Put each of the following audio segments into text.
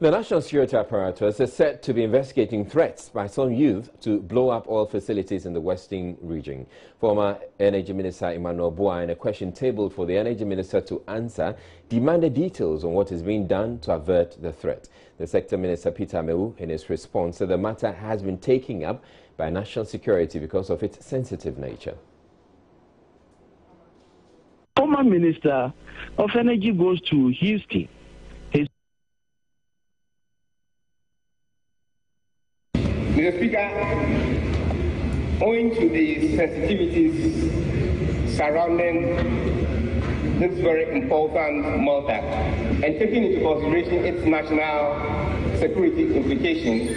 The National Security Apparatus is said to be investigating threats by some youth to blow up oil facilities in the Western region. Former Energy Minister Emmanuel Boa, in a question tabled for the Energy Minister to answer, demanded details on what is being done to avert the threat. The Sector Minister Peter Mewu, in his response, said the matter has been taken up by national security because of its sensitive nature. Former Minister of Energy goes to Houston. Mr. Speaker, owing to the sensitivities surrounding this very important matter and taking into consideration its national security implications,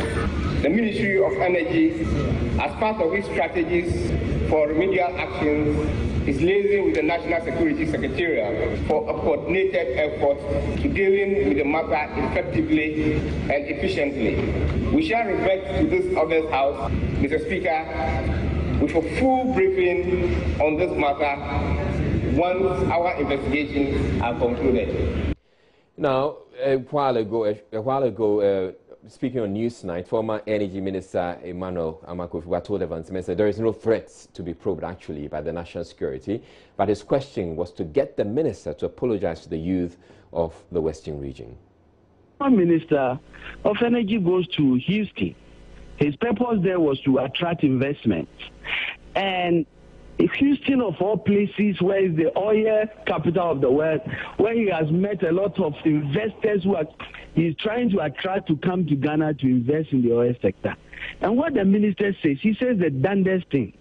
the Ministry of Energy, as part of its strategies for remedial actions, is liaising with the National Security Secretariat for a coordinated effort to dealing with the matter effectively and efficiently. We shall revert to this August House, Mr. Speaker, with a full briefing on this matter once our investigations are concluded. Now, a while ago, speaking on Newsnight, former Energy Minister Emmanuel Amakofi told Evans said there is no threat to be probed actually by the national security, but his question was to get the minister to apologize to the youth of the Western region. Former Minister of Energy goes to Houston. His purpose there was to attract investment. And Houston, of all places, where is the oil capital of the world, where he has met a lot of investors who are he's trying to attract to come to Ghana to invest in the oil sector. And what the minister says, he says the damnedest thing,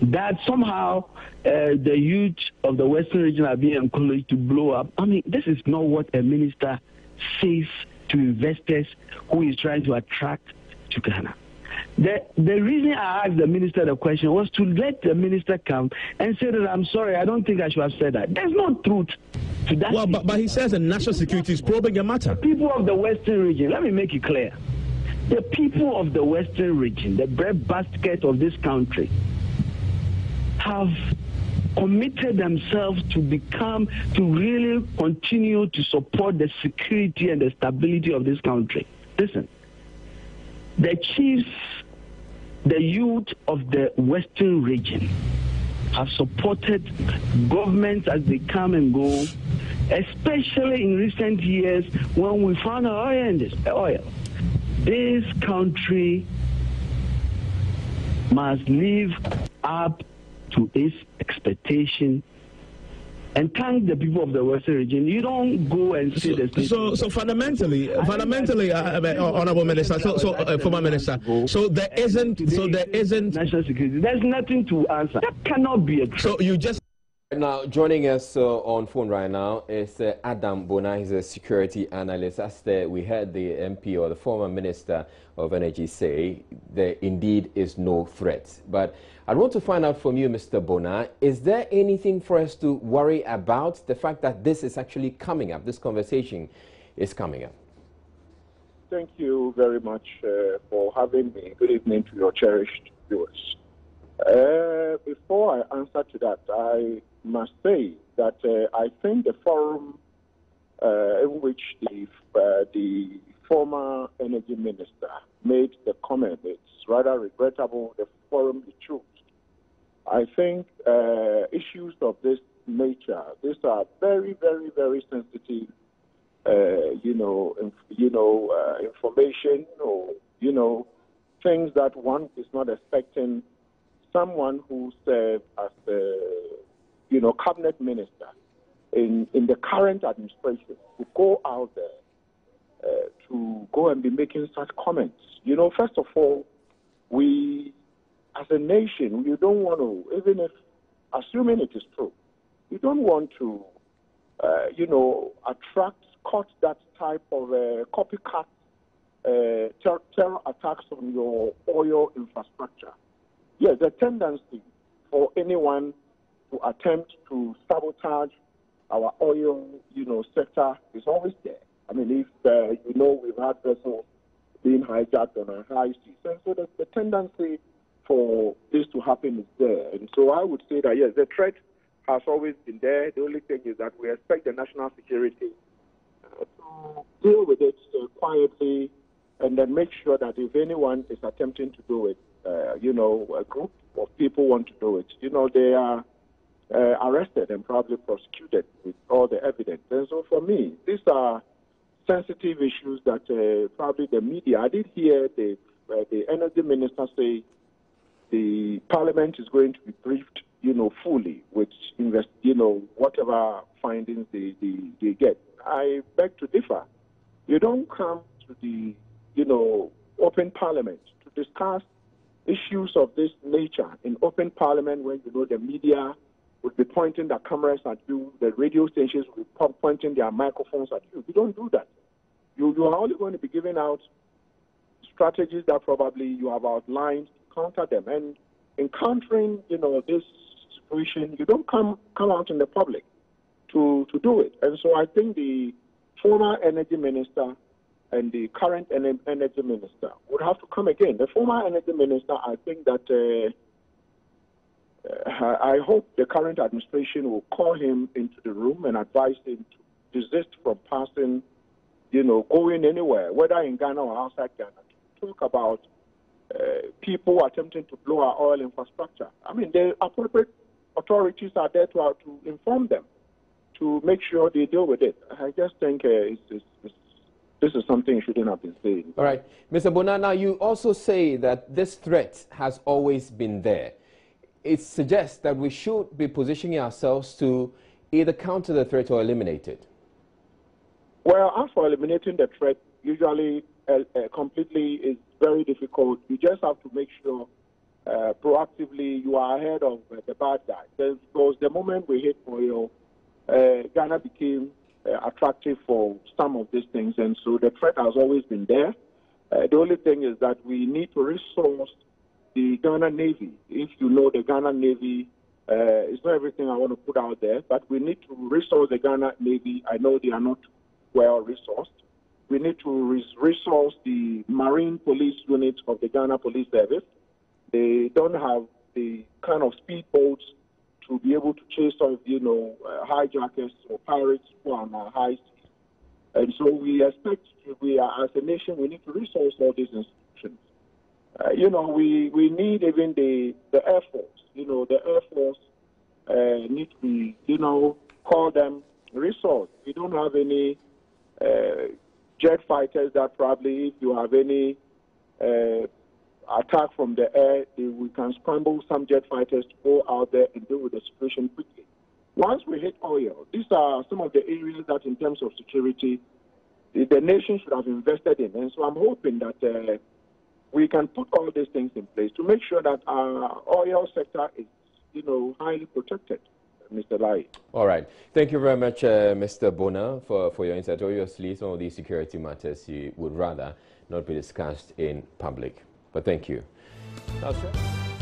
that somehow the youth of the Western region are being encouraged to blow up. I mean, this is not what a minister says to investors who is trying to attract to Ghana. The reason I asked the minister the question was to let the minister come and say that I'm sorry, I don't think I should have said that. There's no truth to that. Well, but he says the national security is probing a matter. The people of the Western region, let me make it clear. The people of the Western region, the breadbasket of this country, have committed themselves to really continue to support the security and the stability of this country. Listen. The chiefs, the youth of the Western region have supported governments as they come and go, especially in recent years when we found oil in this oil. This country must live up to its expectation and thank the people of the Western region. You don't go and say the same. So fundamentally, Honourable Minister, former Minister, there isn't national security. There's nothing to answer. That cannot be a truth. So you just. Now, joining us on phone right now is Adam Bona. He's a security analyst. As we heard the MP or the former Minister of Energy say, there indeed is no threat. But I want to find out from you, Mr. Bona, is there anything for us to worry about, the fact that this is actually coming up, this conversation is coming up? Thank you very much for having me. Good evening to your cherished viewers. Before I answer to that, I must say that I think the forum in which the former energy minister made the comment, it's rather regrettable the forum he chose. I think issues of this nature, these are very, very, very sensitive, information or, things that one is not expecting someone who served as a, cabinet minister in the current administration to go out there to go and be making such comments. First of all, we, as a nation, you don't want to, even if, assuming it is true, you don't want to, cause that type of copycat terror attacks on your oil infrastructure. Yes, the tendency for anyone to attempt to sabotage our oil, sector is always there. I mean, if, we've had vessels being hijacked on our high seas. So the tendency for this to happen is there. And so I would say that, yes, the threat has always been there. The only thing is that we expect the national security to deal with it quietly and then make sure that if anyone is attempting to do it, a group of people want to do it, they are arrested and probably prosecuted with all the evidence. And so for me, these are sensitive issues that probably the media, I did hear the energy minister say the parliament is going to be briefed, fully with whatever findings they get. I beg to differ. You don't come to the, open parliament to discuss issues of this nature in open parliament when the media would be pointing their cameras at you, the radio stations will be pointing their microphones at you. You don't do that. You are only going to be giving out strategies that probably you have outlined to counter them. And in countering, this situation, you don't come out in the public to do it. And so I think the former energy minister and the current energy minister would have to come again. The former energy minister, I think that I hope the current administration will call him into the room and advise him to desist from passing, going anywhere, whether in Ghana or outside Ghana, to talk about people attempting to blow our oil infrastructure. I mean, the appropriate authorities are there to inform them, to make sure they deal with it. I just think this is something you shouldn't have been saying. All right. Mr. Bona, now you also say that this threat has always been there. It suggests that we should be positioning ourselves to either counter the threat or eliminate it. Well, as for eliminating the threat, usually completely is very difficult. You just have to make sure proactively you are ahead of the bad guy. Because the moment we hit oil, Ghana became attractive for some of these things, and so the threat has always been there. The only thing is that we need to resource the Ghana Navy. If you know the Ghana Navy, it's not everything I want to put out there, but we need to resource the Ghana Navy. I know they are not well resourced. We need to resource the Marine Police unit of the Ghana Police Service. They don't have the kind of speedboats to be able to chase off, hijackers or pirates who are on our high seas. And so we expect, as a nation, we need to resource all these institutions. We need even the Air Force. The Air Force need to be, call them resource. We don't have any jet fighters that probably, if you have any attack from the air, we can scramble some jet fighters to go out there and deal with the situation quickly. Once we hit oil, these are some of the areas that in terms of security, the nation should have invested in. And so I'm hoping that we can put all these things in place to make sure that our oil sector is, highly protected, Mr. Lai. All right. Thank you very much, Mr. Bona, for your insight. Obviously, some of these security matters you would rather not be discussed in public. But thank you. That's right.